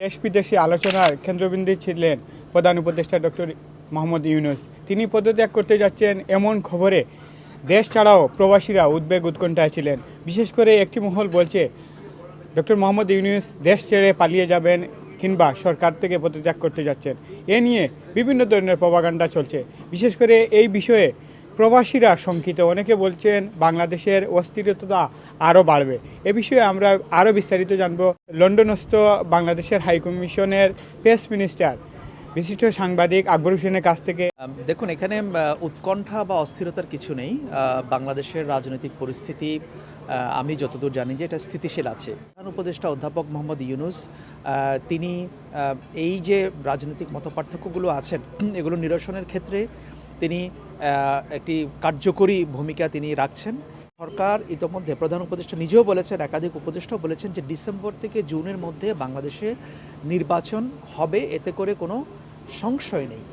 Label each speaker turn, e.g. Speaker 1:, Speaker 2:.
Speaker 1: দেশ বিদেশি আলোচনার কেন্দ্রবিন্দু ছিলেন প্রধান উপদেষ্টা ডক্টর মোহাম্মদ ইউনূস। তিনি পদত্যাগ করতে যাচ্ছেন এমন খবরে দেশ ছাড়াও প্রবাসীরা উদ্বেগ উৎকণ্ঠায় ছিলেন। বিশেষ করে একটি মহল বলছে ডক্টর মোহাম্মদ ইউনূস দেশ ছেড়ে পালিয়ে যাবেন কিংবা সরকার থেকে পদত্যাগ করতে যাচ্ছেন। এ নিয়ে বিভিন্ন ধরনের প্রপাগান্ডা চলছে। বিশেষ করে এই বিষয়ে প্রবাসীরা শঙ্কিত। অনেকে বলছেন বাংলাদেশের অস্থিরতা আরও বাড়বে। এ বিষয়ে আমরা আরও বিস্তারিত জানব লন্ডনস্থ বাংলাদেশের হাইকমিশনের প্রেস মিনিস্টার বিশিষ্ট সাংবাদিক আকবর হোসেনের কাছ থেকে।
Speaker 2: দেখুন, এখানে উৎকণ্ঠা বা অস্থিরতার কিছু নেই। বাংলাদেশের রাজনৈতিক পরিস্থিতি আমি যতদূর জানি যে এটা স্থিতিশীল আছে। প্রধান উপদেষ্টা অধ্যাপক মোহাম্মদ ইউনূস তিনি এই যে রাজনৈতিক মতপার্থক্যগুলো আছেন এগুলো নিরসনের ক্ষেত্রে তিনি একটি কার্যকরী ভূমিকা তিনি রাখছেন। সরকার ইতোমধ্যে প্রধান উপদেষ্টা নিজেও বলেছেন, একাধিক উপদেষ্টাও বলেছেন যে ডিসেম্বর থেকে জুনের মধ্যে বাংলাদেশে নির্বাচন হবে, এতে করে কোনো সংশয় নেই।